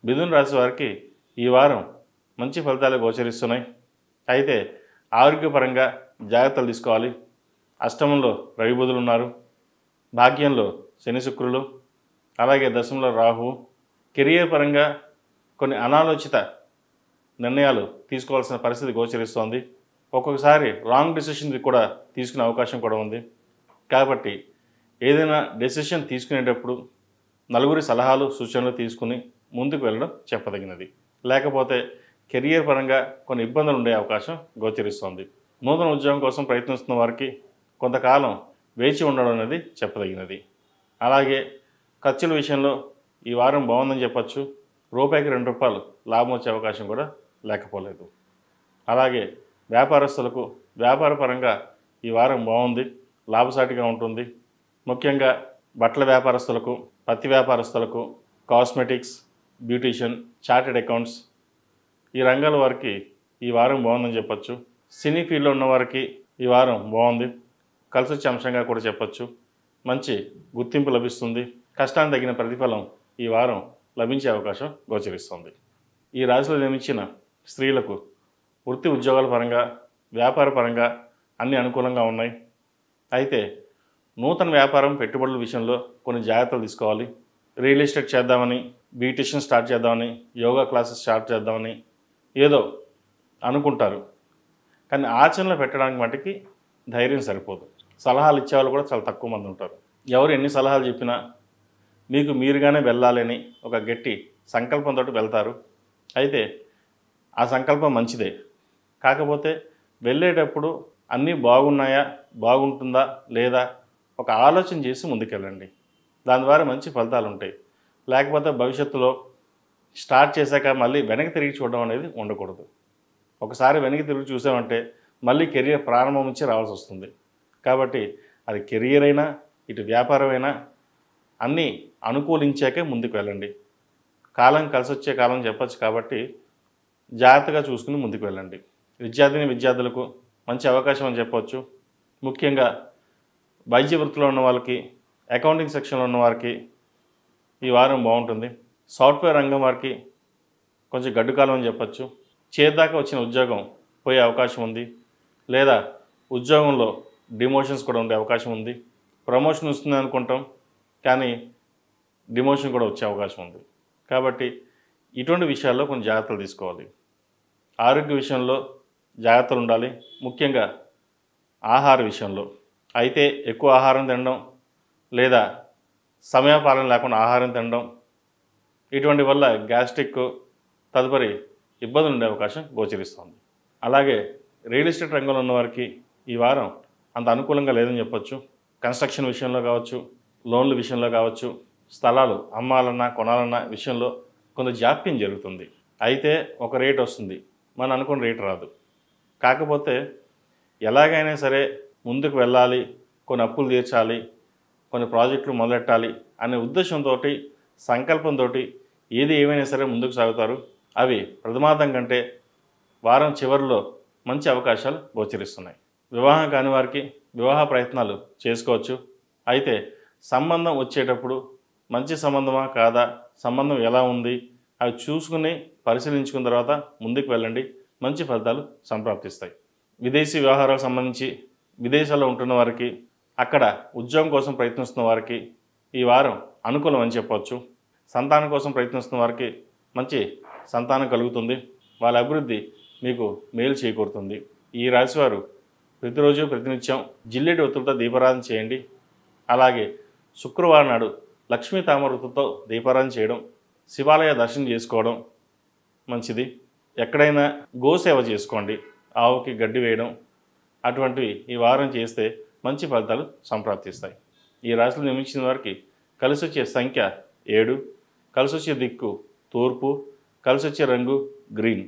మిథున రాశి వారికి ఈ వారం మంచి ఫలితాలు గోచరిస్తున్నాయి. అయితే ఆరోగ్యపరంగా జాగ్రత్తలు తీసుకోవాలి. అష్టమంలో రవి బుధులు ఉన్నారు. భాగ్యంలో శని శుక్రులు, అలాగే దశమంలో రాహువు. కెరియర్ పరంగా కొన్ని అనాలోచిత నిర్ణయాలు తీసుకోవాల్సిన పరిస్థితి గోచరిస్తోంది. ఒక్కొక్కసారి రాంగ్ డెసిషన్ కూడా తీసుకునే అవకాశం కూడా ఉంది. కాబట్టి ఏదైనా డెసిషన్ తీసుకునేటప్పుడు నలుగురి సలహాలు సూచనలు తీసుకుని ముందుకు వెళ్ళడం చెప్పదగినది. లేకపోతే కెరియర్ పరంగా కొన్ని ఇబ్బందులు ఉండే అవకాశం గోచరిస్తోంది. నూతన ఉద్యోగం కోసం ప్రయత్నిస్తున్న వారికి కొంతకాలం వేచి ఉండడం అనేది చెప్పదగినది. అలాగే ఖర్చుల విషయంలో ఈ వారం బాగుందని చెప్పచ్చు. రూపాయికి ₹2 లాభం వచ్చే అవకాశం కూడా లేకపోలేదు. అలాగే వ్యాపారస్తులకు వ్యాపారపరంగా ఈ వారం బాగుంది, లాభసాటిగా ఉంటుంది. ముఖ్యంగా బట్టల వ్యాపారస్తులకు, పత్తి వ్యాపారస్తులకు, కాస్మెటిక్స్, బ్యూటీషియన్, చార్టెడ్ అకౌంట్స్ ఈ రంగాల వారికి ఈ వారం బాగుందని చెప్పచ్చు. సినీ ఫీల్డ్లో ఉన్న వారికి ఈ వారం బాగుంది, కలిసి వచ్చే అంశంగా కూడా చెప్పచ్చు. మంచి గుర్తింపు లభిస్తుంది. కష్టానికి తగిన ప్రతిఫలం ఈ వారం లభించే అవకాశం గోచరిస్తుంది. ఈ రాశిలో జన్మించిన స్త్రీలకు వృత్తి ఉద్యోగాల పరంగా, వ్యాపార పరంగా అన్ని అనుకూలంగా ఉన్నాయి. అయితే నూతన వ్యాపారం పెట్టుబడుల విషయంలో కొన్ని జాగ్రత్తలు తీసుకోవాలి. రియల్ ఎస్టేట్ చేద్దామని, బ్యూటిషియన్ స్టార్ట్ చేద్దామని, యోగా క్లాసెస్ స్టార్ట్ చేద్దామని ఏదో అనుకుంటారు. కానీ ఆచరణలో పెట్టడానికి మటుకి ధైర్యం సరిపోదు. సలహాలు ఇచ్చేవాళ్ళు కూడా చాలా తక్కువ మంది ఉంటారు. ఎవరు ఎన్ని సలహాలు చెప్పినా మీకు మీరుగానే వెళ్ళాలని ఒక గట్టి సంకల్పంతో వెళ్తారు. అయితే ఆ సంకల్పం మంచిదే. కాకపోతే వెళ్ళేటప్పుడు అన్నీ బాగున్నాయా, బాగుంటుందా లేదా ఒక ఆలోచన చేసి ముందుకెళ్ళండి. దాని ద్వారా మంచి ఫలితాలు ఉంటాయి. లేకపోతే భవిష్యత్తులో స్టార్ట్ చేశాక మళ్ళీ వెనక్కి తిరిగి చూడడం అనేది ఉండకూడదు. ఒకసారి వెనక్కి తిరిగి చూసామంటే మళ్ళీ కెరియర్ ప్రారంభం నుంచి రావాల్సి వస్తుంది. కాబట్టి అది కెరియర్ అయినా, ఇటు వ్యాపారమైనా అన్నీ అనుకూలించాకే ముందుకు వెళ్ళండి. కాలం కలిసి వచ్చే కాలం చెప్పచ్చు. కాబట్టి జాగ్రత్తగా చూసుకుని ముందుకు వెళ్ళండి. విద్యార్థులకు మంచి అవకాశం అని చెప్పవచ్చు. ముఖ్యంగా వైద్య వృత్తిలో ఉన్న వాళ్ళకి, అకౌంటింగ్ సెక్షన్లో ఉన్న వారికి ఈ వారం బాగుంటుంది. సాఫ్ట్వేర్ రంగం వారికి కొంచెం గడ్డు కాలం అని చెప్పచ్చు. చేద్దాకా వచ్చిన ఉద్యోగం పోయే అవకాశం ఉంది. లేదా ఉద్యోగంలో డిమోషన్స్ కూడా ఉండే అవకాశం ఉంది. ప్రమోషన్ వస్తుంది అనుకుంటాం, కానీ డిమోషన్ కూడా వచ్చే అవకాశం ఉంది. కాబట్టి ఇటువంటి విషయాల్లో కొన్ని జాగ్రత్తలు తీసుకోవాలి. ఆరోగ్య విషయంలో జాగ్రత్తలు ఉండాలి. ముఖ్యంగా ఆహార విషయంలో అయితే ఎక్కువ ఆహారం తినడం లేదా సమయపాలన లేకుండా ఆహారం తినడం ఇటువంటి వల్ల గ్యాస్ట్రిక్ తదుపరి ఇబ్బందులు ఉండే అవకాశం గోచరిస్తుంది. అలాగే రియల్ ఎస్టేట్ రంగంలో ఉన్నవారికి ఈ వారం అంత అనుకూలంగా లేదని చెప్పచ్చు. కన్స్ట్రక్షన్ విషయంలో కావచ్చు, లోన్ల విషయంలో కావచ్చు, స్థలాలు అమ్మాలన్నా కొనాలన్నా విషయంలో కొంత జాప్యం జరుగుతుంది. అయితే ఒక రేట్ వస్తుంది, మనం అనుకున్న రేట్ రాదు. కాకపోతే ఎలాగైనా సరే ముందుకు వెళ్ళాలి, కొన్ని అప్పులు తీర్చాలి, కొన్ని ప్రాజెక్టులు మొదలెట్టాలి అనే ఉద్దేశంతో, సంకల్పంతో ఏది ఏమైనా సరే ముందుకు సాగుతారు. అవి ప్రథమార్థం కంటే వారం చివరిలో మంచి అవకాశాలు గోచరిస్తున్నాయి. వివాహం కాని వారికి వివాహ ప్రయత్నాలు చేసుకోవచ్చు. అయితే సంబంధం వచ్చేటప్పుడు మంచి సంబంధమా కాదా, సంబంధం ఎలా ఉంది అవి చూసుకుని పరిశీలించుకున్న తర్వాత ముందుకు వెళ్ళండి. మంచి ఫలితాలు సంప్రాప్తిస్తాయి. విదేశీ వ్యవహారాలకు సంబంధించి విదేశాల్లో ఉంటున్న వారికి, అక్కడ ఉద్యోగం కోసం ప్రయత్నిస్తున్న వారికి ఈ వారం అనుకూలం అని చెప్పవచ్చు. సంతానం కోసం ప్రయత్నిస్తున్న వారికి మంచి సంతానం కలుగుతుంది. వాళ్ళ అభివృద్ధి మీకు మేలు చేకూరుతుంది. ఈ రాశివారు ప్రతిరోజు ప్రతినిత్యం జిల్లేటి ఒత్తులతో దీపారాధన చేయండి. అలాగే శుక్రవారం నాడు లక్ష్మీ తామరతో దీపారాధన చేయడం, శివాలయ దర్శనం చేసుకోవడం మంచిది. ఎక్కడైనా గోసేవ చేసుకోండి, ఆవుకి గడ్డి వేయడం అటువంటివి ఈ వారం చేస్తే మంచి ఫలితాలు సంప్రాప్తిస్తాయి. ఈ రాశిలో జన్మించిన వారికి కలిసి వచ్చే సంఖ్య 7, కలిసి వచ్చే దిక్కు తూర్పు, కలిసి వచ్చే రంగు గ్రీన్.